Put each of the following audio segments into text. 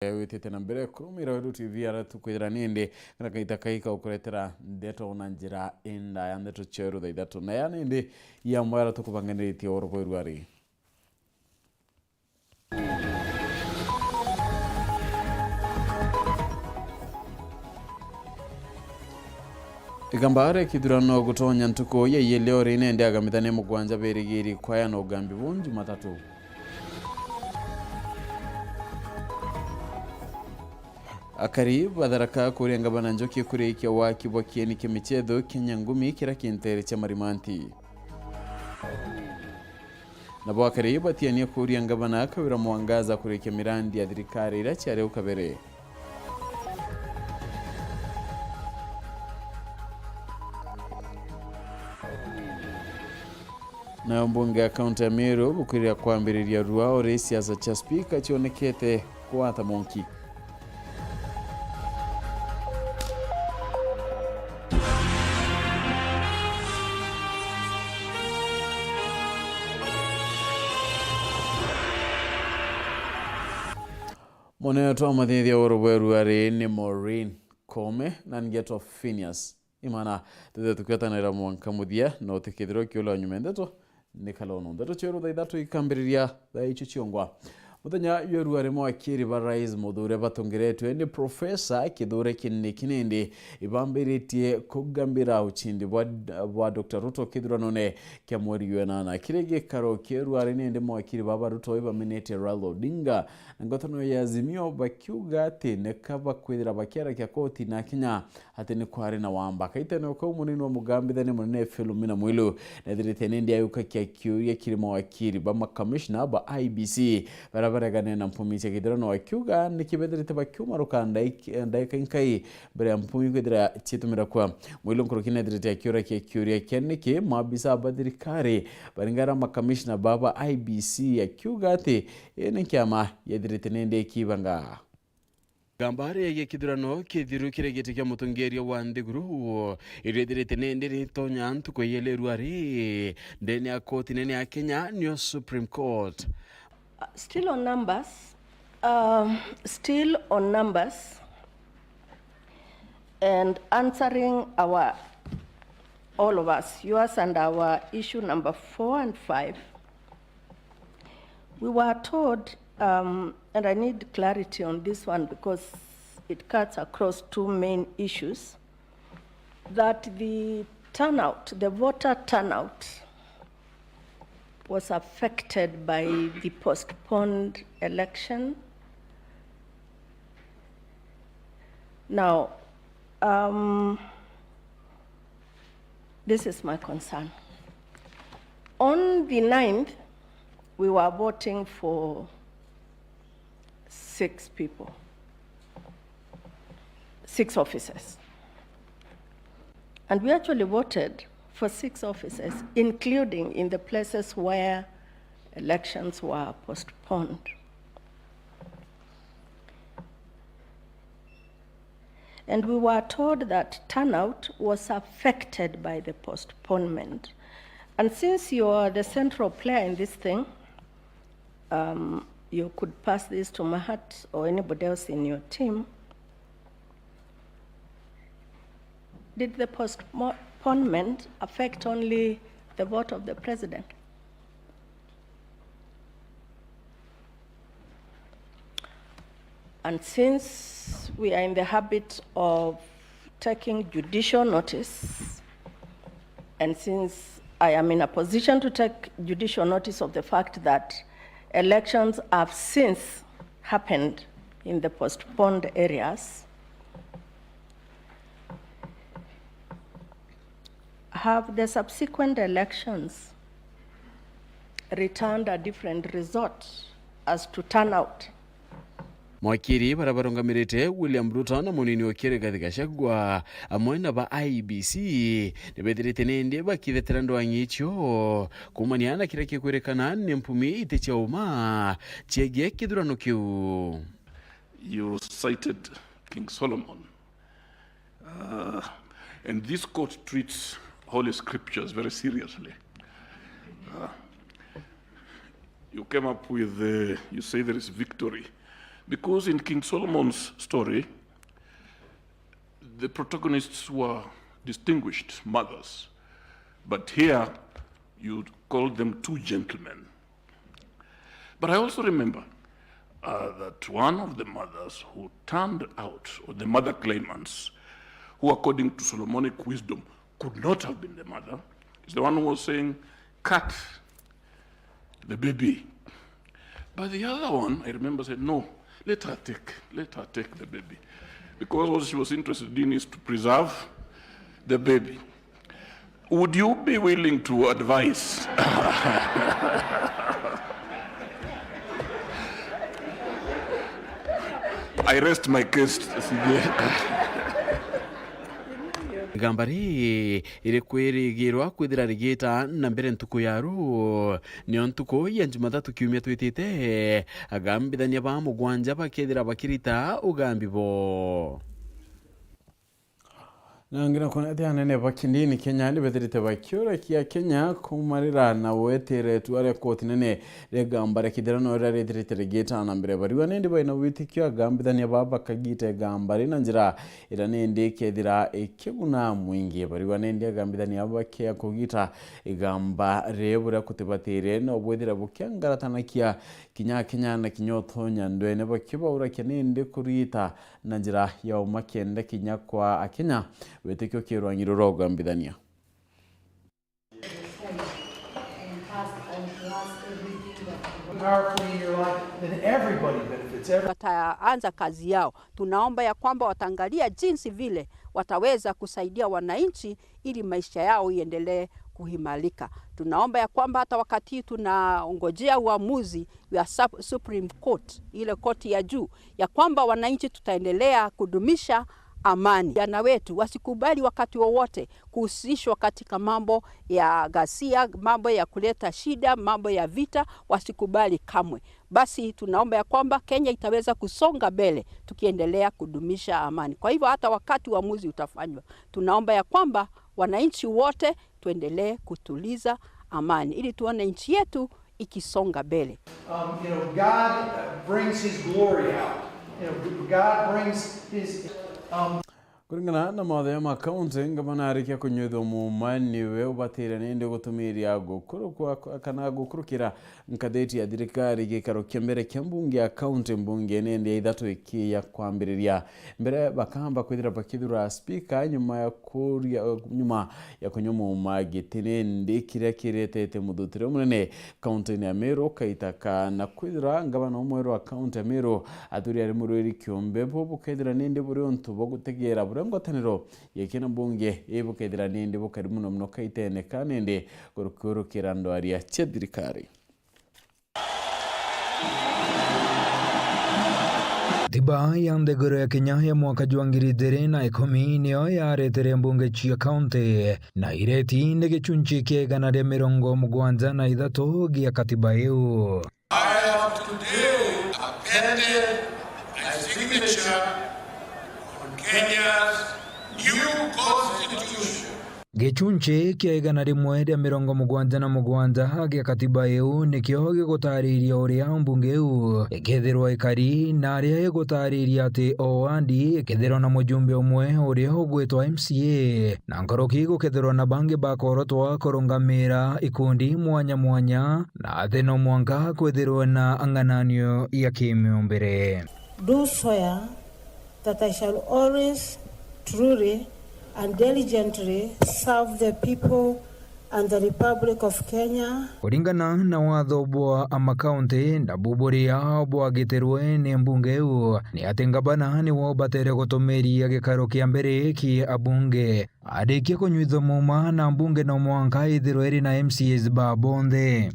witete na mbere kurumira Weru TV aratukwira ninde kana kaita kaika ukuretera Nteto na njira enda ya Nteto Weru Thaa Ithatu na ya ninde ya mwara tukubanganiritie oro Weru ari Igambare kidurano gutonya ntuko ye leo rine ndi agamithane mugwanja berigiri kwaya no gambi bunju matatu akari badaraka kurenga bananjoki kurekia wa kibokieni kemichedo Kenya ngumi kira kintere cha marimanti nabo akari batiania kurenga banaka wira mwangaza kurekia mirandi ya thirikari ira cyare ukabere na mbunge akaunti ya Meru bukwirira kwambiriria ruao siasa cha speaker chionekete kwata monki Nteto amathiithia Weru ari ni Maureen Kome na Ngeto Phineas imana tete tukwetanira mwanka muthia no tikithiro kiulo nyume Nteto ni kalono Nteto Weru Thaa Ithatu ikambiriria thaa ichi chiongwa muthenya Weru ari mwakiri ba rais muthure batongeretwe ni professor kithure kinindi ibambiritie kugambira uchindi wa Dr. Ruto kithurano kya mweri wenana kirege karo Weru ari nindi mwakiri baba Ruto ibamenete Raila Odinga ngotono ya Azimio bakiuga ati nekaba kwithira bakera kya koti na Kenya ati ni kwari na wamba kaite no ko munini wa mugambithane munene Philomena Mwilu na thirite nindi ayuka kya kiuria kirimo wakiri ba commissioner ba IBC barabaragane na mpumije kithurano wakiuga nikibethirite bakiuma rukanda ndaikai bare mpumi kwithira chitumira kwa Mwilu nkurukine thirite akiura kya kiuria kenike mabisa badirikari baringara ma commissioner baba IBC akiuga ati ene kyama yethirite kibanga gambare ye kidurano kithiru kiregete kya mutongeria wa ndiguru irethirite nende ritonya ntuko Weru ari ndene ya koti nene ya Kenya nyo Supreme Court still on numbers and answering all of us, yours and our issue number 4 and 5. We were told, and I need clarity on this one because it cuts across two main issues, that the voter turnout was affected by the postponed election. Now, this is my concern. On the 9th, we were voting for 6 officers. And we actually voted for 6 officers, including in the places where elections were postponed. And we were told that turnout was affected by the postponement. And since you are the central player in this thing, you could pass this to Mahat or anybody else in your team. Did the postponement affect only the vote of the president? And since we are in the habit of taking judicial notice, and since I am in a position to take judicial notice of the fact that elections have since happened in the postponed areas, have the subsequent elections returned a different result as to turnout? Mwakiri barabarongamirite William Ruto na munini okire gathigashagwa amwena ba IBC nibethirite nende bakithetera ndwangicho kumaniana kira kikwerekana ni mpumi itecha uma chege kithurano kiu. You cited King Solomon, and this court treats holy scriptures very seriously. You came up with, you say there is victory Because in King Solomon's story, the protagonists were distinguished mothers. But here, you call them two gentlemen. But I also remember that one of the mothers who turned out, or the mother claimants, who according to Solomonic wisdom could not have been the mother, is the one who was saying, cut the baby. But the other one, I remember, said, no, let her take the baby. Because what she was interested in is to preserve the baby. Would you be willing to advise? I rest my case. Gambari iri kwirigirwa kwithira rigita na mbere ntuku yaru ni ntuku ya Jumatatu kiumia twitite agambithania ba mugwanja bakethira bakirita ugambi bo nangira kona thianene bakindini Kenya ni bethirite bakiura kia Kenya kumarira na wetere tuare koti nene regambare kidira no rethirite regeta na mbere bari wanende baina witikio agambithania baba kagite gambari na njira ira nende kethira ekiguna mwingi bari wanende agambithania bakia kugita igamba rebura kutibatire no bwethira bukiangaratana kia Kenya na kinyothonya ndwene bakibaura kenende kurita na njira ya umakende kinya kwa Kenya wetekyo kirwanyiro rogambithania wataanza kazi yao. Tunaomba ya kwamba wataangalia jinsi vile wataweza kusaidia wananchi ili maisha yao iendelee kuhimalika. Tunaomba ya kwamba hata wakati tunaongojea uamuzi wa Supreme Court, ile koti ya juu, ya kwamba wananchi tutaendelea kudumisha amani. Vijana wetu wasikubali wakati wowote kuhusishwa katika mambo ya ghasia, mambo ya kuleta shida, mambo ya vita, wasikubali kamwe. Basi tunaomba ya kwamba Kenya itaweza kusonga mbele tukiendelea kudumisha amani. Kwa hivyo hata wakati uamuzi utafanywa, tunaomba ya kwamba wananchi wote tuendelee kutuliza amani ili tuone nchi yetu ikisonga mbele. God brings his glory out. God brings his kuringana na mawatho ma kaunti ngabana arikia kunyuthwo mumani we ubatire ninde gutumiria gukuru kana gukurukira nkatheti ya thirikari gikaro kia mbere kia mbunge ya kaunti mbunge nende ithatu iki ya kwambiriria mbere bakamba kwithira bakithura speaker nyuma ya kunyuma magitine ndikire kiretete muthutire munene kaunti ya Meru kaitaka na kwithira ngabana umwero wa kaunti ya Meru athuri ari murwiri kiombe bo bukethira ninde buri ontu bogutegera ngotaniro yekena mbunge ebukethira ninde bukari muno kaitene kanende gurukurukira ndwari ya thirikari. Tiba ya ndegoro ya Kenya ya mwaka jwangiri dhere na ekomi niyo ya retere mbunge chia kaunti na ireti ndege chunchi kiegana de mirongo mugwanza na ithatu gia katiba yu. I have today appended a signature on Kenya's new constitution. Gechunche kiegana rimwe de mirongo mugwanza na mugwanza gia katiba yu nikio gigutariria uria mbunge yu ikethirwa ikari na aria igutariria ati oandi ikethirwa na mujumbe umwe uria ugwitwa MCA na nkoroki gukethirwa na bangi bakorotwa kurungamira ikundi mwanya na ati no mwanka kwethirwa na angananio ya kimiumbire. Do swear that I shall always truly and diligently serve the people and the Republic of Kenya. Kuringana na watho bwa amakaunti ndabuburia bwa giterwe ni mbunge u ni atengabana ni wobatere gutumiria gikaro kia mbere ki abunge adikia kunyuitho muma na mbunge no mwanka ithirwe na MCAs ba bonde.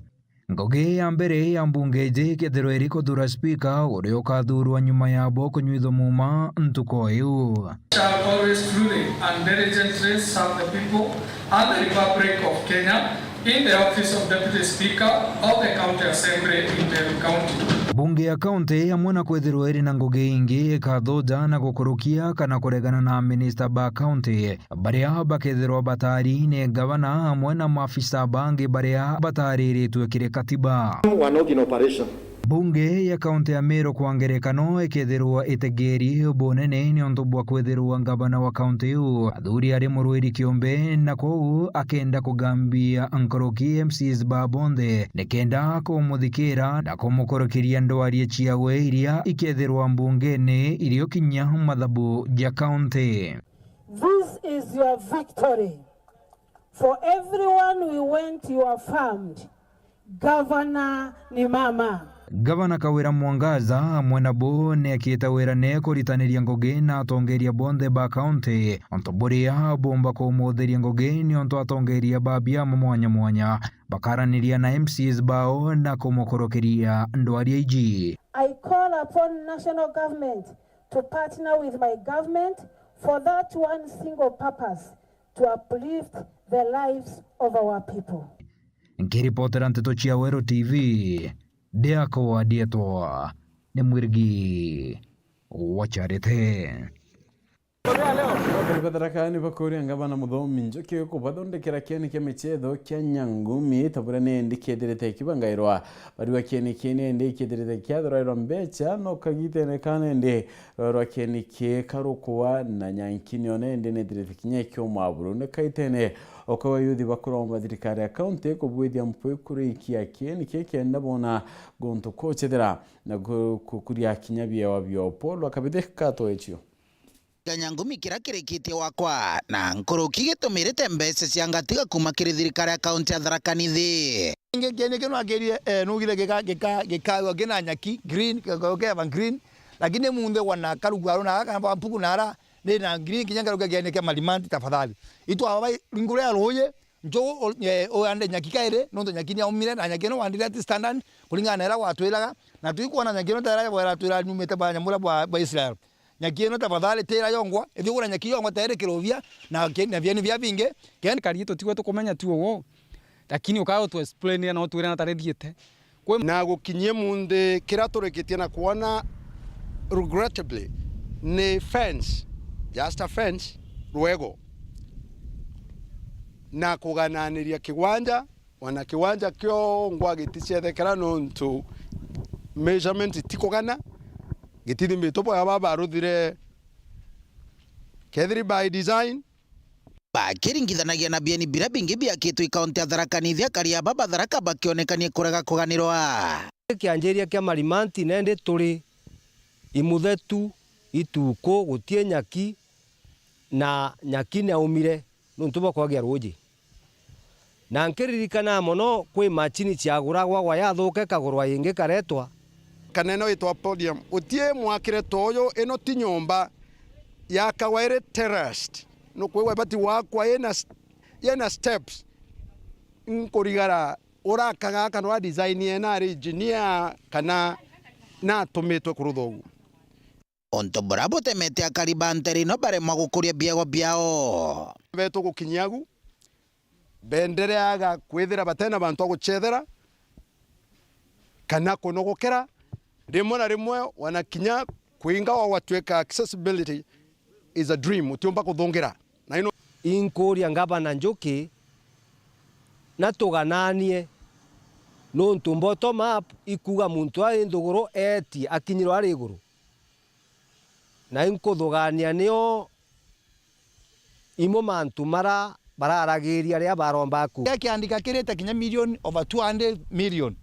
Ngoge ya mbere ya mbunge je kethirwe ri kuthura speaker uria ukathurwa nyuma ya bo kunyuitho muma ntuko yu. Shall always truly and diligently serve the people and the Republic of Kenya in the office of Deputy Speaker of the County Assembly in the county. Bunge ya kaunti hamwe na kwithirwa iri na ngugi ingi ikathuja na gukurukia kana kuregana na minister ba kaunti baria bakethirwa batari ni gavana hamwe na maafisa bangi baria batariritwe kire katiba. We're not in operation Bunge ya kaunti ya Meru kwa ngerekano ikethirwa itegeri bonene ni onto bwa kwethirwa ngavana wa kaunti yu athuri ari murwiri kiombe na kou akenda kugambia ankoroki MCs babonde nikenda kumuthikira na kumukorokiria ndwarie ciawe iria ikethirwa mbungeni irio kinya mathabu ja kaunti. This is your victory. For everyone we went, you affirmed. Governor ni mama. Gavana Kawira Mwangaza mwena bo ne akieta wira ne kuritaniria ngoge na atongeria bonde ba county onto boria bomba ko motheria ngoge ni onto atongeria babia mwanya bakaraniria na MCs bao na kumukorokeria ndwaria iji. I call upon national government to partner with my government for that one single purpose, to uplift the lives of our people. Nkiripotera Nteto cia Weru TV Deako adietwa ni mwirigi wacharete. Badarakani bakuri ngabana mudhomi njoke ko badondekera kiani kemechetho kya nyangumi taburane ndikedrete kibangairwa bariwa kiani kene ndikedrete kyadroirwa mbecha no kagitene kanende rwa kiani ke karukuwa na nyankini one ndinedrete kinyekyo maburu ne kaitene okawa yudi bakuru madirikari account ko bwedya mpwe kuri kiya kiani kenda bona gonto ko chedera na kuria kinyabia wabyo polo akabide kato echo Nyangumi kira kirekitie wakwa na nkoroki gitumirite mbeca cia ngatiga kuma kiri thirikari akaunti ya Tharaka Nithi ngene keno agerie nugire gika gina nyaki green gogeva green lakini munde wana karugwaro na kamba mpuku nara ne na green kinyanga gene ke malimanti tafadhali itu aba ringure aroye njo o ande nyaki kaire nondo nyaki ni umire na nyaki no wandire at standard kulingana era watwelaga na tuikuona nyaki no tara bwa twela numete ba nyamura bwa Israel nyakino tafadhali tera yongwa ethigura nyaki yongwa tere kirovia na vyeni vya vinge ken karito tigwe tukumenya tu wo lakini ukago tu explain na tu rena tarethiete na gukinyie munde kira tureketie na kuona regrettably ne fence just a fence ruego na kugananiria kiwanja wana kiwanja kyo ngwa gitiche thekera no ntu measurement tikogana gitiri mitopo ya baba ruthire kethiri by design bakiringithanagia na bieni bira bingi bia kitu ikaunti ya Tharaka Nithi akaria baba Tharaka bakionekanie kurega kuganirwa kianjeria kia malimanti nende turi imuthetu ituko gutie nyaki na nyaki ne umire nuntuba kwagia roji na nkiririkana mono kwi machini ciaguragwa gwa yathuke kagurwa ingi karetwa kaneno itwa podium utie mwakire toyo eno ti nyomba ya kawaire terraced no kwewe bati wakwa yena steps nkorigara urakaga kana design yena engineer kana na tometo kuruthogu onto brabo temete akaribanteri no bare magukuria biago biao beto gukinyagu bendere aga kwethira batena bantu guchethera kana kunogokera rimwe na rimwe wanakinya kuinga wa watweka accessibility is a dream utiomba kuthongera na ino inkuria ngabana njuki na tugananie no ntumbo bottom up ikuga muntu ari nduguru eti akinyiro ari iguru na inkuthugania nio imo mantu mara bararagiria ria baromba ku kiandika kirete kinya million over 200 million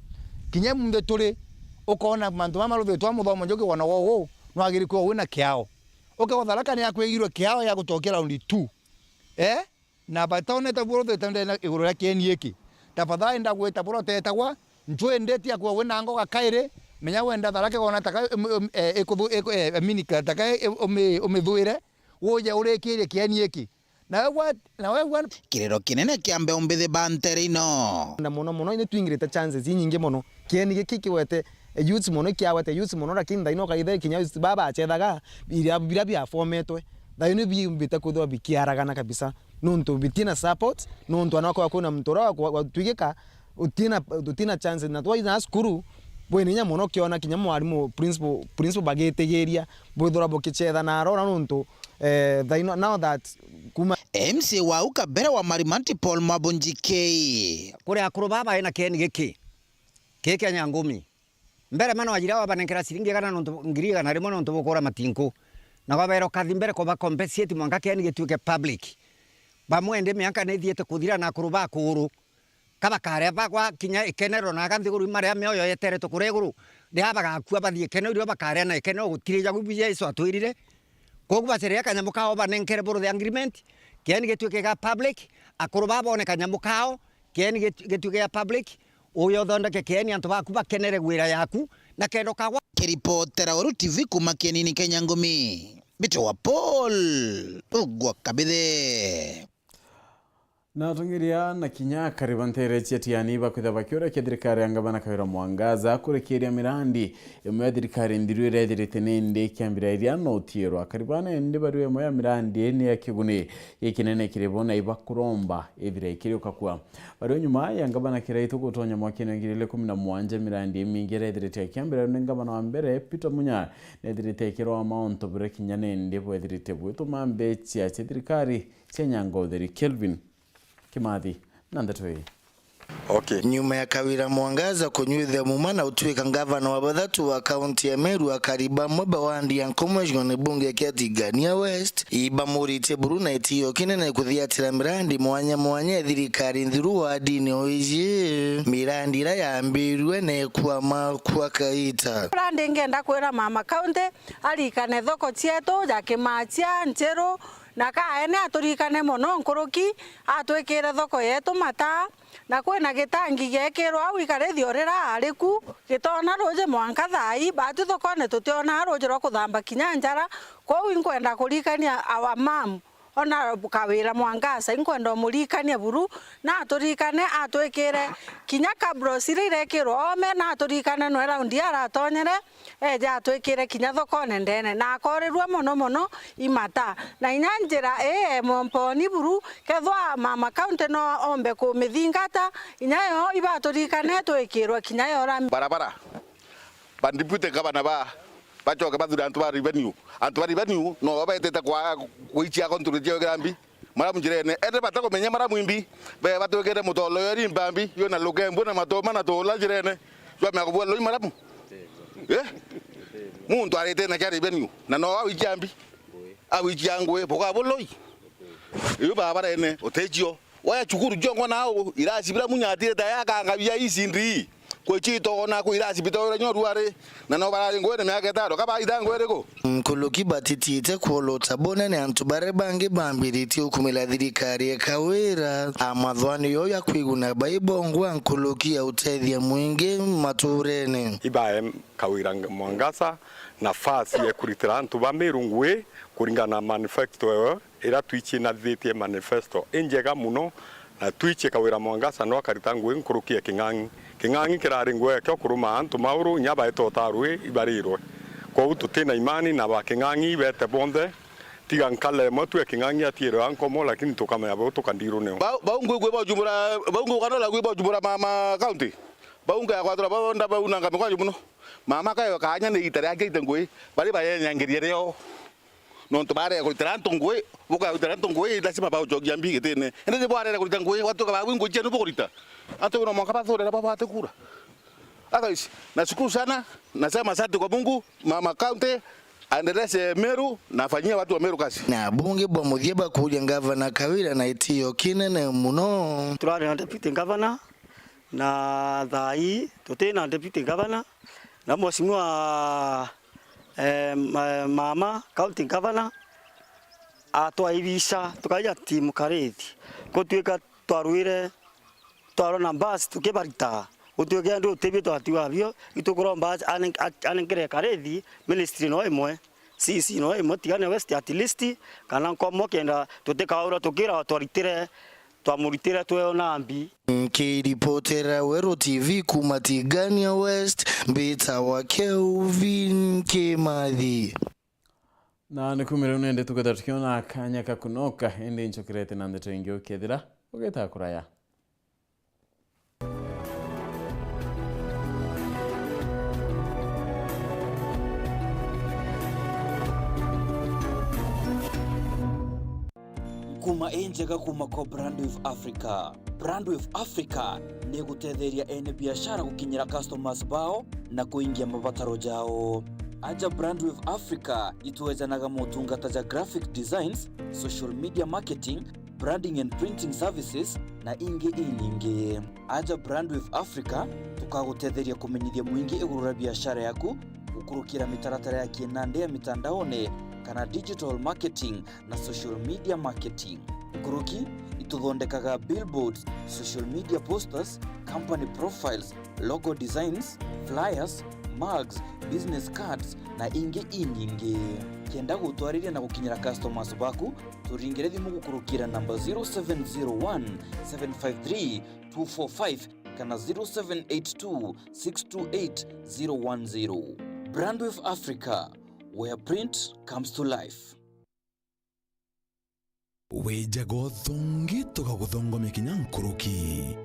kinya munde turi ukona mantu mama ruthetwa muthomo njoki wona wowo no agiri ko wina kiao kwa Tharaka ni akwegirwe kiao ya gutokera round 2 na batone taburo tetende iguru ya kienieki tafadhali ndagweta buro tetagwa njwe ndeti akwa wina ngo gakaire menya wenda Tharaka gona taka minika taka umithwire woje urekirie kienieki na wewe kirero kinene kiambe umbithi banteri no na mono ni twingirite chances nyingi mono kieni giki kiwete youth mono kiawete youth mono lakini ndaino kaithe kinya baba achethaga bira bia formetwe ndaino bimbite kuthwa bikiaragana kabisa nuntu bitina support nuntu anako akuna mtora wa twigika utina chance na twa ina skuru bweni nya mono kiona kinya mwarimu principal bagetegeria bwithura bukichetha na arora nuntu ndaino now that kuma MC wa ukabere wa Marimanti Paul Mabunjike kuri akuru baba ina keni giki keke nyangumi mbere mano wajira wabanenkera siringi kana nonto ngiri kana rimo nonto bokora matinko na kwabero kathi mbere ko ba compensate mwanga keni gituke public bamwende miaka ne thiete kuthira na kuruba kuru kaba kare bagwa kinya ikenero na ganthi guru maria meoyo yetere to kureguru ndi abaga ku abathie kenero bakare na ikenero gutiriria gubiye iso atwirire kogu baseria kanyamukao banenkere buru the agreement keni gituke ga public akuruba bone kanyamukao keni gituke ga public uyo thondeke keni antu baku bakenere gwira yaku na kendo kagwa kiripotera Weru TV kuma Kieni Kenya Ngumi Bito wa Paul ugwa kabithe na tungiria na kinya karibantere chiatiani bakwitha bakiora kedirikari angabana kawira mwangaza kurekeria mirandi imwe dirikari ndirwire diritenende kyambira iria notiro karibana ende bariwe moya mirandi ne yakigune ikinene kirebona ibakuromba evire kirioka kwa bariwe nyuma yangabana kiraito gutonya mwakene ngirile 17 mirandi mingere dirite kyambira ngabana wa mbere Peter Munya ne dirite kiro amount bure kinyane ndebo dirite bweto mambe chia dirikari chenyango deri Kelvin Kimathi Nteto. Okay. Nyuma ya Kawira Mwangaza kunyuithia mumana utuika ngavana wa bathatu wa kaunti ya Meru akariba mweba wandi ya nkomweshone bunge kia Tigania West ibamurite buruna itiyo kinene kuthiatira mirandi mwanya thirikari nthiru wa dini oizie mirandi ira yambirwe ne kwa kaita mirandi ngenda kwira mama kaunti arikane thoko cietu ya Kimachia Njeru na kaene aturikane mono nkuruki atwikire thoko yetu mata na kwina gitangi gekirwa au ikare thiorera ariku gitona roje mwanka thai batu thoko ne tutiona roje ro kuthamba kinyanjara kwa inkwenda kurikania awa mamu ona Kawira Mwangaza inkwenda murikania buru na aturikane atwikire kinya kabrosire irekirwo ome na aturikane no raundi aratonyere eja atwikire kinya thokone ndene na akorirwa mono imata na inyanjira momponi buru kethwa mama county no ombe ku mithingata inyayo ibaturikane twikirwa kinya yora barabara bandipute gavana bachoka bathura antu ba revenue no babaeteta kwa kuichia konturijio grambi mara munjirene ende batako menya mara mwimbi be batwekere mutolo yori mbambi yo na lugembo na matoma na tola jirene yo me akubwa lo maramu muntu arete na kya revenue na no awijambi awijangwe boka boloi yo baba rene otejio waya chukuru jongo nao irasi bila munyatire tayaka ngabia isindri kwechito na kuirasi bitoro nyoruare na no barari ngwene myaketaro kaba idangwereko mkuluki batitite kuolota bonene antu bare bange bambiriti ukumila thirikari ya Kawira amathwani yo ya kwiguna baibongwa nkuluki ya utethia mwingi maturene ibae Kawira Mwangaza nafasi ya kuritira antu ba Meru ngwe kuringana manifesto yo ira twichi na thitie manifesto injega muno na twichi Kawira Mwangaza no karita ngwe nkuruki ya King'ang'i kirari ngwe kyo kuruma antu mauru nyaba etotarwe ibarirwe kwa ututina imani na ba King'ang'i bete bonde tiga nkale motu ya King'ang'i atiro ankomo lakini tukama ya boto kandiru ne baungu gwe bajumura baungu kanola gwe bajumura mama county baungu ya kwadra bonda baunanga mekwaje muno mama kayo kanya ne itare akite ngwe bari baye nyangiriere yo no ntobare ko taranto ngwe boka taranto ngwe lazima ba jogi ambi getene ende bware ko ngwe watu ka wingo jenu bokorita hata una mwaka bathore na baba atekura akaisi nashukuru sana nasema asante kwa Mungu mama county aendeleze Meru na afanyie watu wa Meru kazi na bunge bwa muthieba kuja gavana Kawira na itiyo kinene muno turari na deputy governor na thai tutena deputy governor na mheshimiwa mama county governor atwaibisha tukaja timu karethi kutwika twarwire twarona basi tukibarita utwike ndo tebi twatiwabio itukuromba anenkere karethi ministry no imwe sisi no imwe tigane west at least kana komo kenda tutekaura tukira twaritire twamuritire tweona ambi kiripotera Weru TV kuma Tigania West Bita wa Kelvin Kimathi na nikumire unende tukatatukona akanya kakunoka ende nchokirete na Nteto ingio kethira ugeta kuraya kuma enjega kuma kwa Brand with Africa Brand with Africa ni gutetheria ene biashara gukinyira customers bao na kuingia mabataro jao. Aja Brand with Africa ituwezanaga motungata ja graphic designs, social media marketing, branding and printing services na inyingi. Aja Brand with Africa tukagutetheria kumenyithia mwingi igurura biashara yaku ukurukira mitaratara ya kinande ya mitandaone kana digital marketing na social media marketing. Kuruki ituthondekaga billboards, social media posters, company profiles, logo designs, flyers, mugs, business cards na inyingi. Kienda gutwariria na gukinyira customers baku turingire thimu gukurukira namba 0701 753 245 kana 0782 628 010. Brand with Africa, where print comes to life. Wejago thongi toka kuthongo mekinya nkuruki.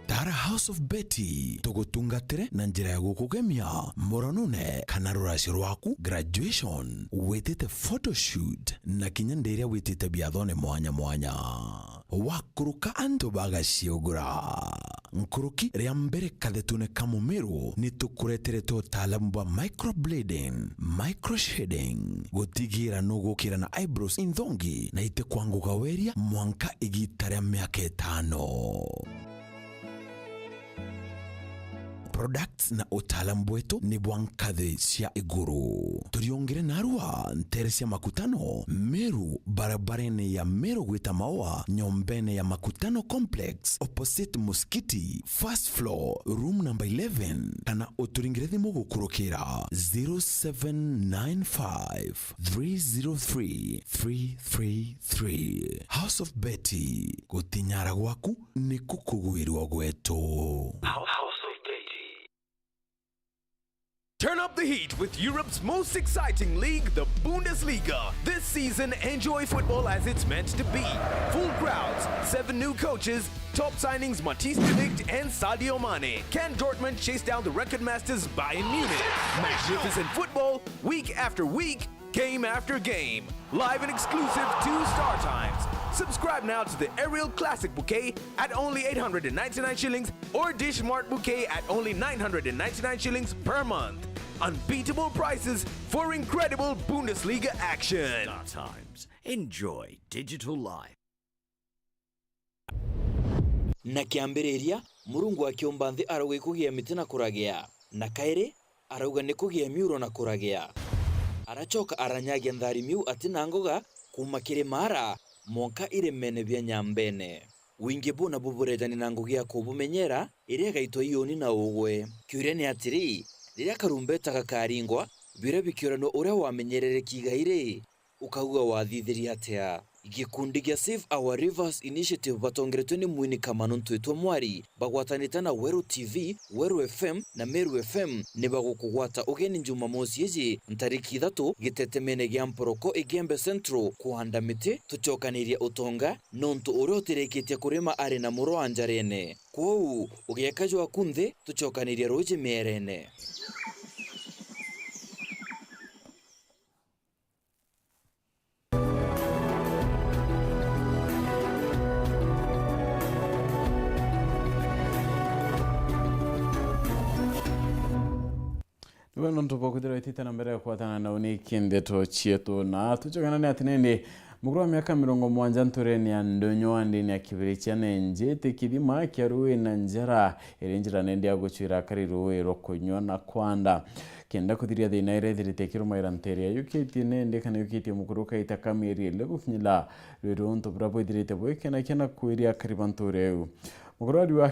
Tara House of Betty togutungatire na njira ya gukugemia moronune kana ruracio rwaku graduation wetete photoshoot na kinyanderia wetete biathone mwanya wakuruka anto bagaciogura nkuruki ria mbere kathetune kamumiru ni tukuretere totaalamu bwa microblading, microshading, gutigira no gukira na eyebrows inthongi na ite kwanguga weria mwanka igitaria miaka 5. Products na utaalamu wetu ni bwankathe cia iguru. Turiongere narua ntere cia makutano Meru, barabarene ya Meru gwita maoa, nyombene ya makutano complex opposite muskiti, first floor, room number 11. Kana uturingire thimu gukurukira 0795 303 333. House of Betty, gutinyara gwaku ni kukuguirwa gwetu. Turn up the heat with Europe's most exciting league, the Bundesliga. This season, enjoy football as it's meant to be. Full crowds, 7 new coaches, top signings Matthijs de Ligt and Sadio Mane. Can Dortmund chase down the record masters Bayern Munich? Magnificent football, week after week, game after game. Live and exclusive 2 star times. Subscribe now to the Aerial Classic Bouquet at only 899 shillings or Dish Mart Bouquet at only 999 shillings per month. Unbeatable prices for incredible Bundesliga action. Star Times. Enjoy digital life. Na kiambiriria Murungu akiomba nthi arauga kugia miti na kuragia na kairi arauga ni kugia miuro na kuragia. Arachoka aranyagia nthari miu ati nangoga kuma kirimara monka iremene bya nyambene. Wingi bona buburejani nangogia kubumenyera iria gaitwa ioni na ugwe. Kiuria ni atiri riria karumbeta gakaringwa bire bikiorano uria wamenyerere kigaire ukauga wathithiria atia. Gikundi gya Save Our Rivers Initiative batongeretwe ni mwini Kamanu Nteto mwari bagwatanite na Weru TV, Weru FM na Meru FM ni bagukugwata ugeni Jumamosi yeji ntariki 3 gitetemene gya Mporoko Igembe Central kuhanda miti tucokaniria utonga nontu uria utireketie kurima ari na muro anjarene kwou ugiekajwa kunthe tucokaniria roje merene. Bueno, ntupo kudira itita na mbere kuatana na uniki Nteto chietu na tuchokana ni atinende mukuru wa miaka 70 ntureni ya ndonyo andini ya kibiri cyane njete kidima kyaruwe na njara irinjira nende yagucira kariruwe rokonywa na kwanda kenda kudiria thina irethirite kiruma nteria yukiti nende kana yukiti mukuru kaita kamiri legufinyila rero nto brabo idirite boykena kena kuiria karibantureu mukuru wa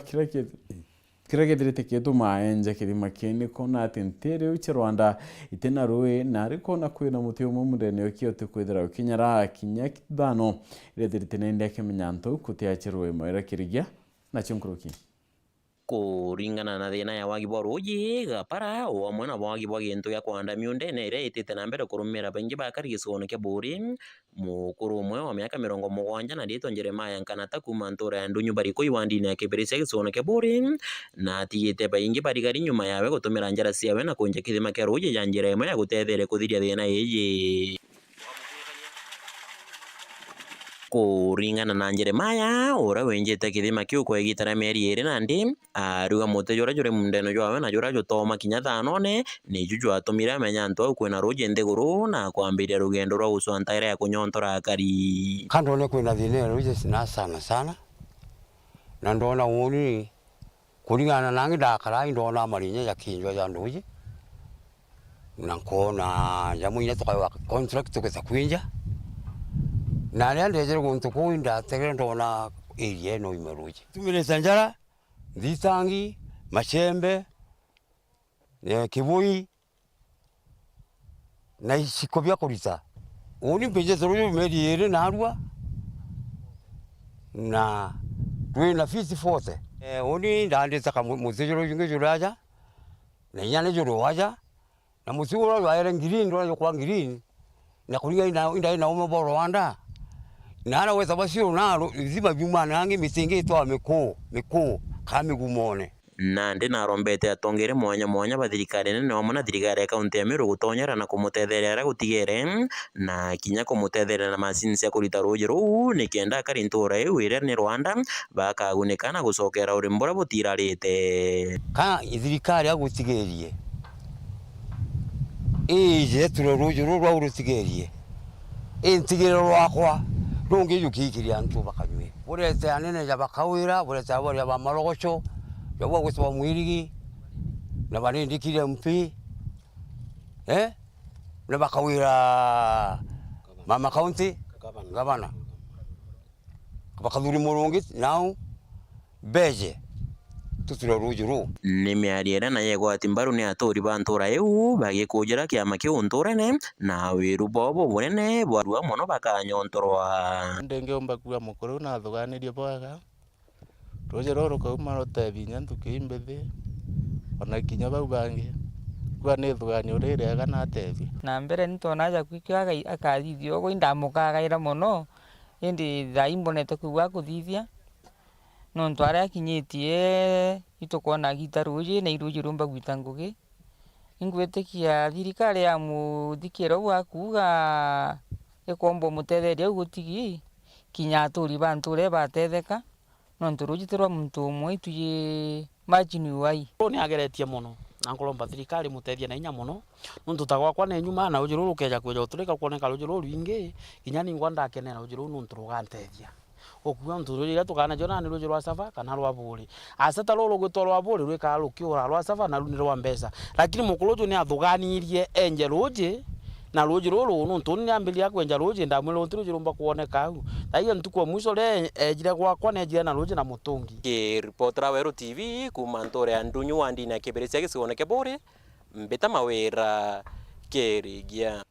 kiragedirite ketu maenja kidima keni kona atentere uche Rwanda itena ruwe nari kona kwina mutio mumurene okiote kwithira ukinyara kinya kidano iredirite nende kemenyanto kutiachiruwe moira kirigia na chunkuruki. kuringana na thina ya wagi bwa ruji gapara o amwe na wagi bwa gintu ya kwanda miundene ire itite na mbere kurumira baingi bakari gicigono kia buri mukuru umwe wa miaka 70 na nditwa Jeremiah Nkanata kuma ntura ya ndunyu bari kuiwandini ya kibiri cia gicigono kia buri na atigite baingi barigari nyuma yawe gutumira njara ciawe na kunja kithima kia ruji ya njira imwe ya gutethera kuthiria thina iyi. Kuringana na Jeremiah ura wenjete kithima kiu kwa igitara mieri iri nandi aruga mutejo ura jure mundeno jwawe na jura jutoma kinya thanone ni juju atumire amenya ntu au kwina ruji nthiguru na kwambiria rugendo rwa gucwantaira ya kunyontora akari kandone kwina thina ruji sina sana na ndona uni kuringana nangi ndakara ndona marinya ya kinjwa ya ruji na nkona jamu ina tukawa contract tukesa kwinja na ria ndejere guntu kuinda tegere ndona area no imeruji tumire sanjara thitangi machembe kibui na isikobya kurita uni mpeje zuru meri ere na arua na twe na fisi forte uni ndande saka muzejero jinge juraja na nyane juro waja na musuro wa ere ngiri ndo kwa ngiri na kuringa ina umo Rwanda nara weza basiro naro zima bimana yangi misingi itwa miko kami gumone nandi narombete atongere mwanya bathirikari nene wamwe na thirikari ya kaunti ya Meru gutonyera na kumutethera ara gutigere na kinya kumutethera na macini cia kurita ruji ruu nikenda akari ntura iu iria ni Rwanda bakagunika na gucokera uri mbura butirarite ka thirikari agutigerie ije turo ruji ruu rwa urutigerie intigero rwakwa rungi yukikiria ntu bakanywe burete anene ja bakawira burete abori aba marogosho yabo gusaba mwirigi na barindikire mpi na bakawira mama county gavana bakaduri murungi now beje tuturo rujuru ni miariera na yego atimbaru ni atori bantura eu bagikujira kiama kiu nturene na wiru bobo bunene bwarua mono bakanyontorwa ndengeomba kuwa mukuru na thuganirie bwaga rujuru rukauma rutebinya ntukimbithi ona kinya bau bangi kwa ni thugani urire na tebi na mbere nitona ja kwikyaga akathithio go indamukagaira mono indi thaimbonete kuwa kuthithia no ntware akinyitie itukona gitaruji na iruji rumba gwita ngugi ingwetikia thirikari ya muthikiro wa kuga ikombo mutetheria gutigi kinya aturi banture batetheka no nturuji tirwa muntu umwe ituye majini wai ni ageretie muno na nkolomba thirikari mutethia na inya muno nuntu tagwa kwa ne nyuma na ujuru rukeja kweja uturika kuoneka ujuru ruingi kinya ni ngwanda kenera ujuru nuntu rugantethia okuwa nturu ira tukana jona ni rujuru rwa sava kana rwa buri asata rolo gutoro buri rwika rukiura rwa sava na runiro rwa mbesa lakini mukuluju ni athuganirie enje ruje na rujuru rulu nuntu ni ambilia kwenja ruje ndamwiro nturu jirumba kuoneka au taiyo ntuko mwiso le ejire kwa ne ejire na ruje na mutungi ki reporter Weru TV kuma ntore ya ndunyu wandi na kibiri cia gicigono kia buri mbita mawira kerigia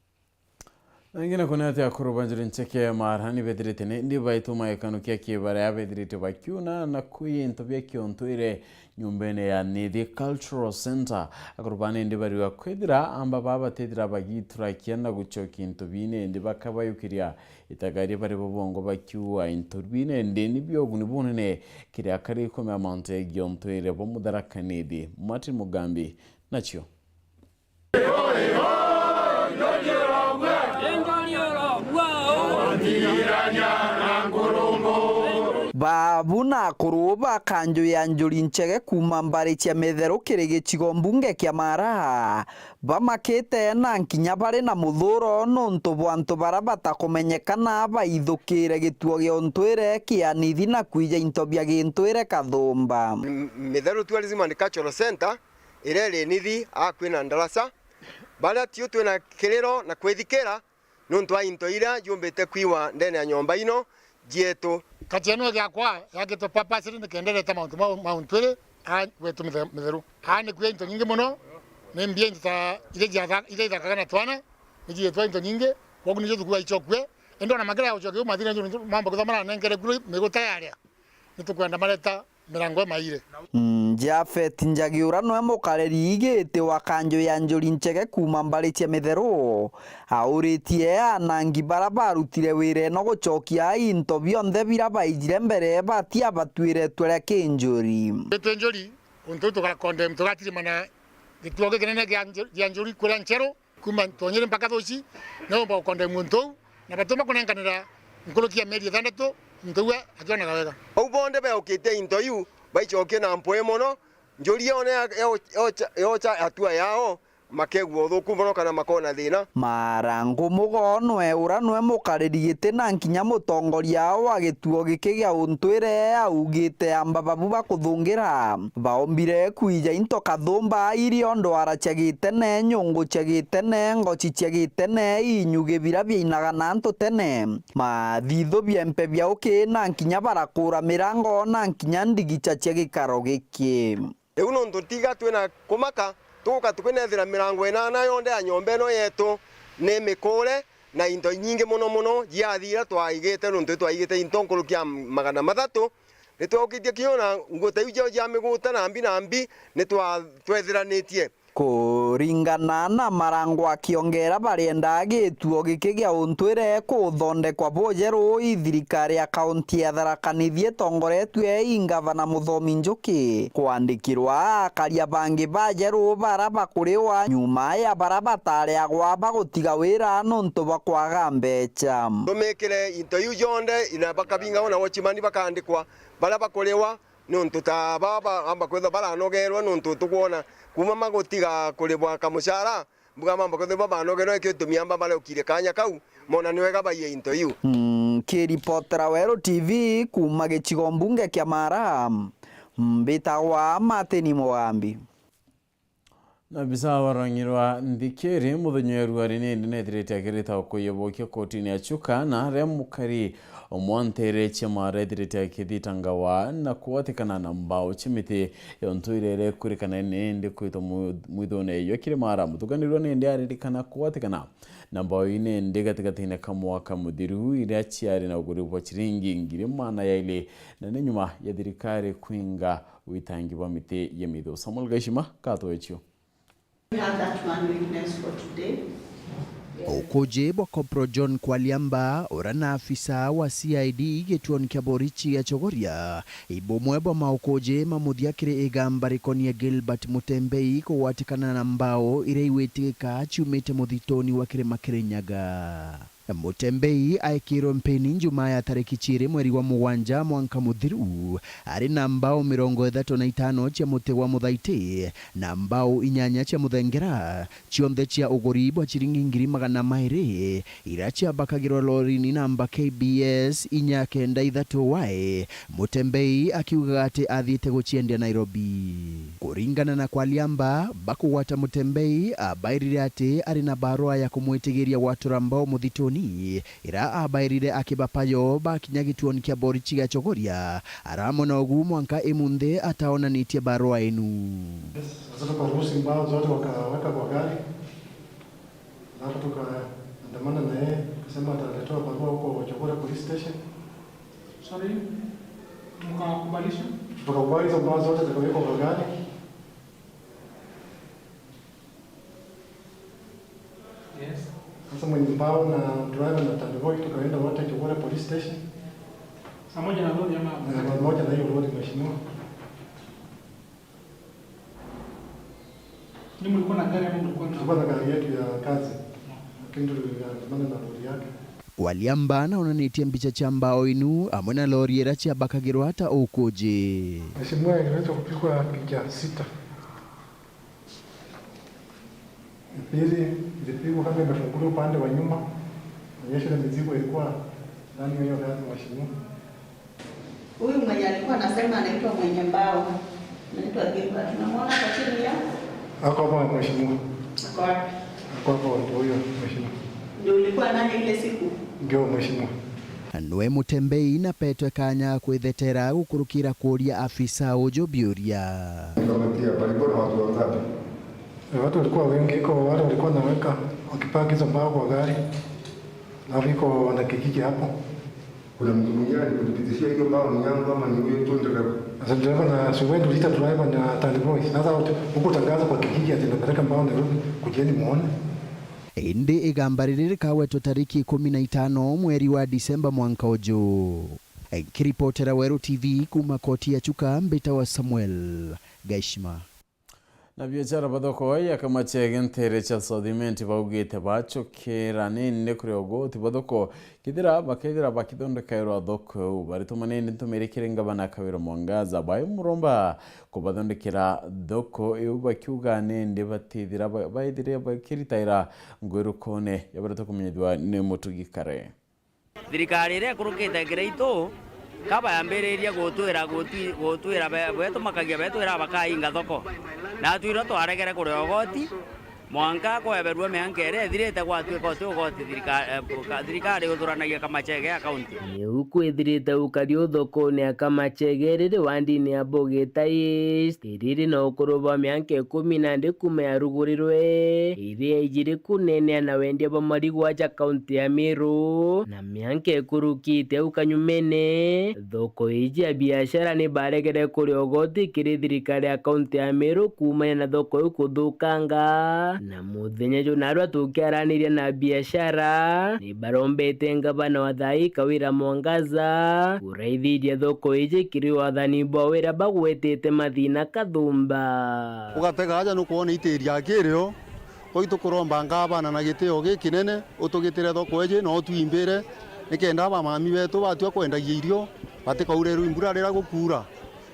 Nangina kuna ati akuru banjuri ncheke marhani bedirite ne ndi baitu maekanu kia kibara ya bedirite bakiuna na kuyi ntobia kiontuire nyumbene ya Nidi Cultural Center akurubane ndi bari wa kwedira amba baba tedira bagitura kiana guchoki intobine ndi bakabayukiria itagari bari bobongo bakiwa intobine ndi nibyo bunibunene kiri akari kome amante giontuire bomudara Nidi Martin Mugambi nachyo babu na akuru bakanjo ya njuri nchege kuma mbari cia methero kiri gicigo mbunge kia Maraha bamakite na nkinya bari na muthuro nuntu bwantu bara batakumenyekana baithukire gituo gio ntwire kia Nithi na kwija intobia gintwire Kathumba Methero Tourism and Cultural Center irere Nithi akwina ndarasa bara tio twina kiriro na kwithikira nuntu ainto ira yumbite kwiwa ndene ya nyomba ino jietu katiano yakwa yakito papa siri nikendele ta mauntwele a wetu Metheru ani kwe into nyingi muno nembie nta ile kana twana niji yetu into nyingi wogu nije tukua ichokwe endo na magara ya uchoke umathira mambo kuthamana nengere guru mego tayari nitukwenda maleta mirango maire. Jafet Njagiura noe mukareri igite wa kanjo ya njuri nchege kuma mbari cia mithero auritie anangi bara barutire wire no gucokia into bionthe bira baijire mbere batia batwire twere kinjuri Njuri untu tukakondem tukatiri mana gituoge kinene ya njuri kura nchero kuma tonyere mpaka thoci no mba kondem untu na batuma kunenganira nkulukia media thandato ntuwe ajona gawega au bonde be okite into yu baichoke na mpoe mono njuri one yocha atua yao makegwo thuku mono kana makona thina Marango mugonwe ura noe mukareri gite na nkinya mutongoria wa gituo giki gia untwire augite amba babu bakuthungira baombire kuija into kathumba irio ndwara chagite ne nyungu chagite ne ngochi chagite ne inyuge bira binaga na nto tene mathitho biempe bya uki na nkinya barakura mirango na nkinya ndigicha chagikaro giki euno ntotiga twena kumaka tuka tukinethira mirango enana yonde ya nyombe no yetu ne mikore na into nyingi muno yathira twaigite nuntu twaigite into nkulukia 300 nitwakitie kiona nguta ije ya miguta na mbi nitwethiranitie kuringana na Marango akiongera barienda gituo giki gia untwire kuthondekwa bojeru thirikari ya kaunti ya Tharaka Nithi tongoretwe ingavana Muthomi Njuki kwandikirwa akaria bangi bajeru bara bakuriwa nyuma ya bara batare agwa bagutiga wira nuntu bakwaga mbecha tumekire into yu jonde ina bakabinga ona wachimani bakandikwa bara bakuriwa nuntu ta baba amba kwetha bara nogerwa nuntu tukuona kuma magutiga kuribwa kamushara mbuga mamba kwetha baba nogerwa kitumia amba bale ukire kanya kau mona niwega baye into yu kiripotera Weru TV kuma gicigo mbunge kia Mara mbitagwa Mateni Mugambi na bisa warangirwa ndikeri muthonyeru ari nindi nethirite akirita kuyobokia kotini ya chuka na remukari omwantere chama ethirite akithitangawa na kuwatikana na mbao chimiti yontuirere kurikana nindi kwito mwithone iyo kiri Mara mutuganirwa nindi aririkana kuwatikana na mbao ine ndi gatigati kamwaka muthiru iria chiari na uguri bwa chiringi ngiri mana ya ile na nyuma ya thirikari kwinga witangi wa miti ya mitho Samuel Gashima katwechio. We have that one witness for today. Okoje Bokopro John Kwaliamba orana afisa wa CID getuoni kia Borichi ya Chogoria ibomwebo maokoje mamuthiakire igambarikonia Gilbert Mutembei kuwatikana na mbao ireiwetika chumite muthitoni wa kirima Kirinyaga. Mutembei aikirwo mpeni njuma ya tariki chiri mweri wa mugwanja mwanka muthiru ari na mbao 35 cia muti wa muthaiti na mbao 8 cia muthengera cionthe cia uguri bwa chiringi 200 ira cia bakagirwo lorini namba KBS 993 wae. Mutembei akiuga ati athiite guciendia Nairobi. Kuringana na Kwaliamba bakuwata Mutembei abairire ati ari na barua ya kumwitigiria watura mbao muthitoni ira abairire akibapayo bakinya gituoni kia Borichi ya Chogoria aramona ugu mwanka imunde ataona nitie barua enu. Sasa tukaruhusu mbao zote wakaweka kwa gari na tukaandamana na yeye kusema ataletewa barua huko Chogoria police station. Sorry, mkakubalisha? Tukakubali hizo mbao zote zikawekwa kwa gari. Yes. Sasa mwenye mbao na driver na taniboi tukaenda wote Chogoria police station. Pamoja na lori ama pamoja na hiyo lori mheshimiwa. Ni mlikuwa na gari ama mlikuwa na gari yetu ya kazi. Lakini tuliandamana na lori yake. Kwaliamba naonanitie mbicha cha mbao inu amwe na lori ira cia bakagirwo hata ukoje. Mheshimiwa inaweza kupigwa picha 6. Pili ilipigwa kama imefunguliwa upande wa nyuma. Onyesha na mizigo ilikuwa ndani ya hiyo gari mheshimiwa. Huyu mwenye alikuwa anasema anaitwa mwenye mbao. Anaitwa Gilbert. Tunamwona kwa chini ya? Ako hapa mheshimiwa. Ako wapi? Ako hapa huyo mheshimiwa. Ndio ulikuwa nani ile siku? Ndio mheshimiwa. Nwe Mutembei na petwe kanya kwithetera gukurukira kuria afisa ujo biuria. Nikamwambia palikuwa na watu wangapi? Watu walikuwa wengi, kwa wale walikuwa naweka wakipaki hizo mbao kwa gari. Na viko wana kijiji hapo. kuna mtu mwingine alikutupitishia hiyo mbao ni yangu ama ni huyo tu dereva? Sasa dereva na si wewe tulita driver na Tani Boys. Sasa huko tangaza kwa kijiji ati napeleka mbao Nairobi, kujeni muone. Indi igambari rikawetwo tariki 15 mweri wa Disemba mwaka uju. Kiripotera Weru TV kuma koti ya Chuka, Mbita wa Samuel Gaishma. Na biashara badoko ya kama chegentere cha sodimenti baugite bacho kerane ne kuryogo tibadoko kidira bakidonde kairo adoko barito manene ntumerekerenga bana kabiro mwangaza bayo muromba ko badonde kira doko euba kyugane nde batidira bayidire bakiritaira ngweru kone yabarito kumenyedwa ne mutugikare thirikari ire kurukite greito kaba yambereria gotwira beto makagia betwira bakainga thoko na twiro twaregere kuri ogoti mwanka ko eberwa meankere thirite gwatwika ogoti thirikari uthuranagia kamachege akaunti ni ukwithirite ukario thoko ne kamachege riri wandini ya Bogeta East riri na ukuruba meanke 10 kume arugurirwe iria ijiri kunene na wendia ba marigwa ja kaunti ya Meru na meanke kurukite ukanyumene thoko iji ya biashara ni baregere kuri ogoti kiri thirikari ya kaunti ya Meru kumana na thoko ukuthukanga na muthenya jonarwa tukiaraniria na biashara ni barombete ngabana wa Thai Kawira Mwangaza uraithiria thoko iji kiri wathani bwawira bagwetete mathina kathumba ugatega aja nukuona itiria kirio koito kuromba ngabana na gitio gikinene utugitire thoko iji no twimbire nikenda ba mami betu batwa kwendagia irio batikaurero imbura rira gukura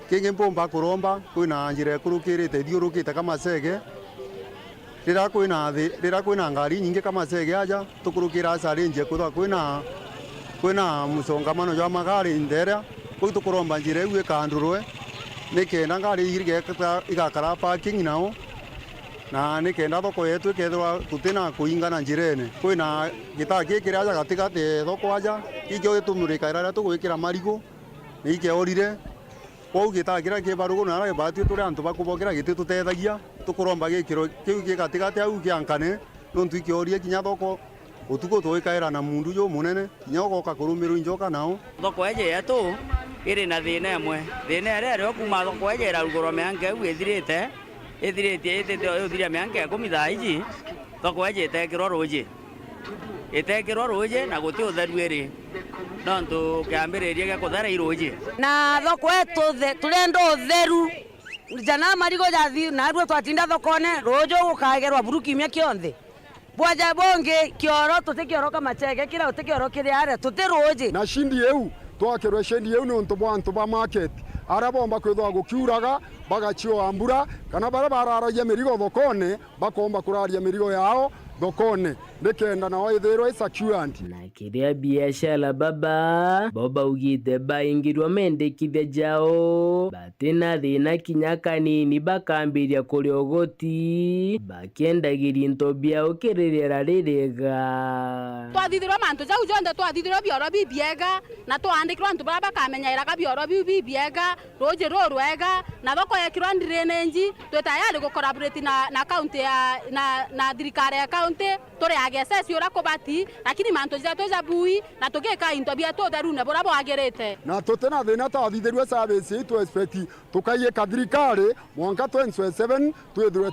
kingi mpomba kuromba kwina njira kurukirite thiurukite kama sege rira kwina ngari nyingi kama sege aja tukurukira sarenje kutha kwina musongamano jwa magari ndera kwi tukuromba njira iwe kandurwe nikenda ngari irige igakara parking nao na nikenda thoko yetu ikethwa tutina kuingana njirene kwina gitaki kiri aja gatigati thoko aja ikyo gitumurika ira tugwikira marigo nikeorire kwa gitagira kibarugo na ara batu turi antu bakubokera giti tutethagia tukuromba gikiro kiu gigatigati au kiankane nontu ikiorie kinya thoko utuko twikaira na mundu jo munene kinya goka kurumiru njoka nao thoko eje yetu iri na thina imwe thina ere ro kuma thoko eje ra rugoro meanke au ithirite uthiria meanke 10 thaiji thoko eje tekirwo ruji itekirwo ruji na guti utheru iri nontu kiambiriria gya kuthera iruji na thoko etu turenda utheru jana marigo jathi na ruo twatinda thokone rojo gukagerwa buruki mia kionthe bwaja bonge kioro tutikioro kama chege kira utikioro kiri are tutiroje na shindi eu twakirwe shindi eu nontu bwantu ba market ara bomba kwithwa gukiuraga bagachio ambura kana bara bararagia mirigo thokone bakomba kuraria mirigo yao thokone nikenda na waithirwo isacuant na kiria biashara baba ugite baingirwa mendekithia jao batina thina kinya kanini bakambiria kuri ogoti bakiendagiria into biao kiririra ririga twathithirwa mantu jau jonde twathithirwa bioro bibiega na twandikirwa antu bara bakamenyaira bioro bibiega roje rorwega na thoko yekirwa ndirenenji twetayari gucollaborate na county ya na thirikari ya county tore agesesi ora kobati lakini manto zetu za bui na tugeka into bia to daruna bora boagerete na totena thina tathithirwe service to expect tukaye kadrikare mwanka 27 twethwe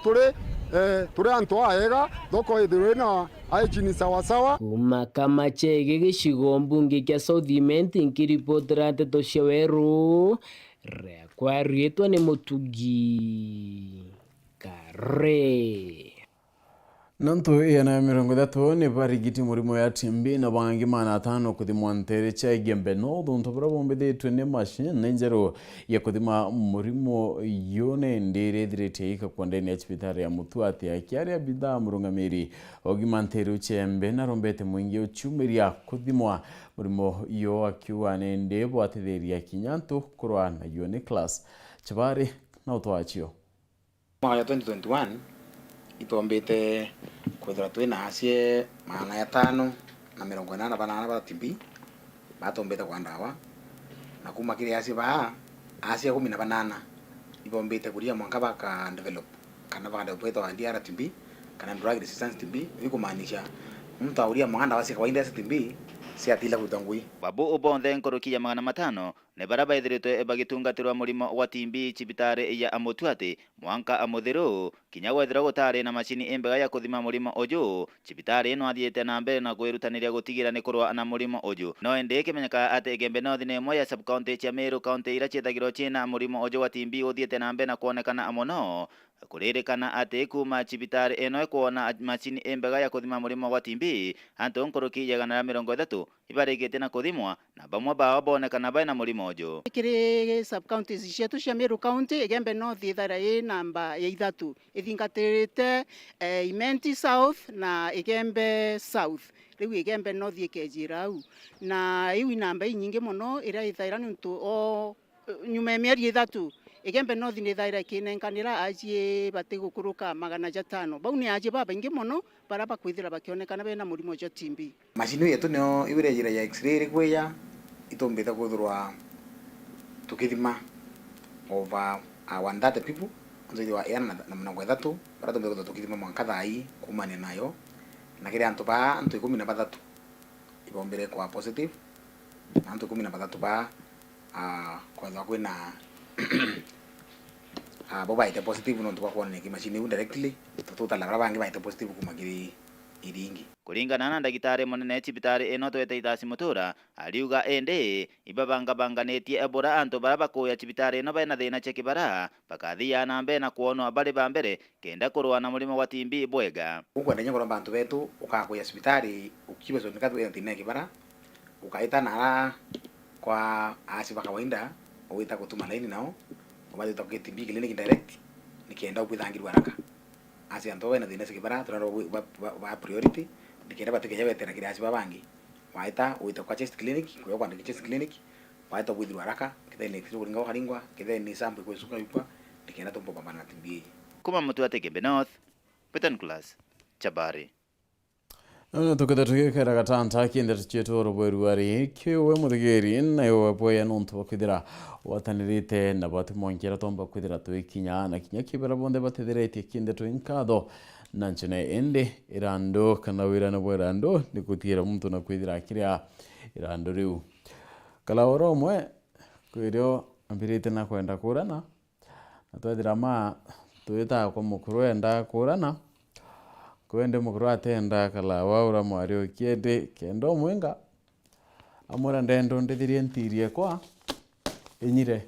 turi antu aega thoko ithirwe na aichini sawa sawa kuma kama chege gicigo mbunge kia Southiment nkiripotera Nteto cia Weru rekwa rietwa ni Mutugi Kare Nanto yana 30 ni barigiti murimo ya timbi na bangi mana 5 kuthimwa ntere cha igembe no donto brabo mbede twene machine nenjero ya kuthima murimo yone ndere direte ika kwandeni hospitali ya Mutuati akiari ya bidhaa murungamiri ogima ntere uchembe na rombete mwingi uchumiria kuthimwa murimo yo akiwa nende bwatetheria kinyanto kurwa na yone class chabari na utwachio mwaka 2021 itombete kwethira twina acie 580 ba tibi batombete kwa ndawa na kuma kile acie 18 ibombete kuria mwanka baka develop kana baka develop wa DRTB kana drug resistance TB ikumaanisha mtu auria mwanda wasi kawaida TB ciatila kutangui babu ubonthe nkorokia 500 ne baraba ithiritwe bagitungatirwa murimo wa TB cibitari ya Amutwati mwanka amuthiru kinya wethira gutari na machini imbega ya kuthima murimo uju cibitari ino athiite na mbere na kwirutaniria gutigira ni kurwa na murimo uju no indi kimenyeka ati Igembe North ni imwe ya sub county cia Meru county ira ciethagirwo ciina murimo uju wa TB uthiite na mbere na kuonekana muno kuririkana ati kuma cibitari ino ikuona machini imbega ya kuthima murimo wa TB antu nkoroki 130 ibarigite na kuthimwa na bamwe bao bonekana baina murimo uju kiri sub counties cietu cia Meru county Igembe North ithara namba ya 3 ithingatirite Imenti South na Igembe South riu Igembe North ikejira au na iu namba nyingi muno ira ithaira nuntu o nyuma mieri 3 Igembe North ni thaira kinenkanira aji bati gukuruka 500 bau ni aji baba ingi muno bara bakwithira bakionekana bena murimo jo TB machine yetu no ibirejira ya x-ray rikweya itombetha kuthurwa tukithima over 130 people nzidi wa yana na mnango 3 bara tombetha tukithima mwanka thai kumane nayo na kile antu ba antu 13 ibombere kwa positive na antu 13 ba kwa za kwena boba ite positive no tukwa kuona ki machine directly total la bangi ba ite positive kumagiri iringi kuringana na ndagitari munene cibitari ino twete Ithasi Mutura aliuga ende ibabangabanganetie ebora antu bara bakuya cibitari ino baina thina cia kibara bakathia na mbere na kuonwa bari bambere kenda kurwa na murimo wa TB bwega ukwenda ngoro bantu betu ukakuya cibitari ukiwa zo nikatu ya thina kibara ukaita nara kwa asi bakawainda uita kutuma laini nao ubadi toke TB clinic direct nikienda ukwithangirwa haraka asi anto baina thina cia kibara turaro ba priority nikienda batike yawe tena kile asi babangi waita uita kwa chest clinic kwa kwa chest clinic waita withirwa haraka kitheni kizuringa haringwa kitheni sample kwa suka yupa nikienda tumbo pambana na TB kuma Mutwati Igembe North Petan class Chabari no tukada tukera gatanta kinde tuchetoro Weru ari kiwe muthigeri na yo boya nonto kwithira watanirite na batu monkera tomba kwithira tuikinya na kinya kibera bonde batithirite kinde tuinkatho na nchene ende irando kana wira na bwerando nikutira muntu na kwithira kiria irando riu kala oromwe kwirio ambirite na kwenda kurana na twethira ma tuita kwa mukuru enda kurana kwende mukuru atenda kala waura mwario kiende kendo mwenga amura ndendo ndithirie ntirie kwa inyire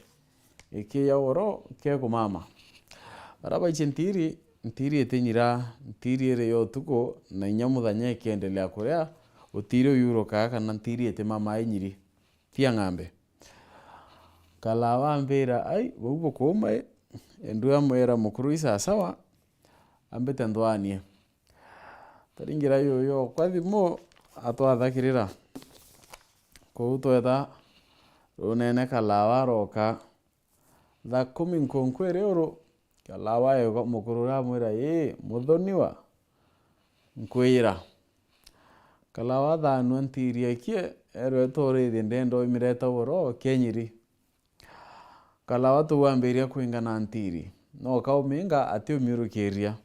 iki ya oro ke kumama araba ntiri etinyira ntiri ere yo tuko na nyamuthanya ikiendelea kuria utire yuro kaka na ntiri ete mama inyiri tia ng'ambe kala wambira ai bubu kuma endu amwera mukuru isa sawa ambete ndwanie taringira yo kwa thimo atwathakirira kuutwetha runene kalawa roka tha 10 nkonkwere oro kalawa yo mukuru ramwira muthoniwa nkwira kalawa thanu ntirie kie erwe torithi ndendo imireta woro kenyiri kalawa tuwambiria kuingana ntiri no kauminga ati umirukiria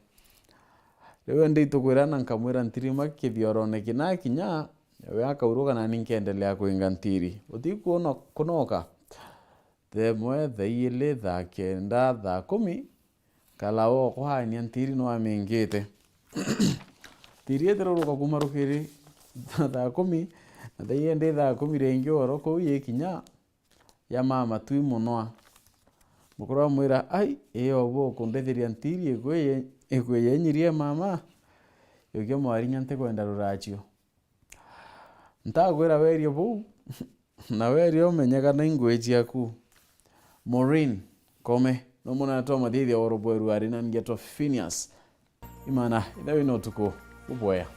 lewe nditukwira na nkamwira ntiri makithiorone kina kinya we akauruga na ninkendelea kuinga ntiri utikuona kunoka themwe thaile tha kenda tha 10 kalawa kuhania ntiri no amengite tiri ethero kumarukiri tha 10 na thaiende tha 10 rengi oro ko yikinya ya mama tui munoa mukuru mwira ai iyo bo kundethiria ntiri egwe nyirie mama yoke mwarinya nte kwenda rurachio ntagwira werio bu na werio menyega na ingwe yaku Maureen kome no muna toma thithi oro Weru ari na ngeto Phineas imana ina wino tuko uboya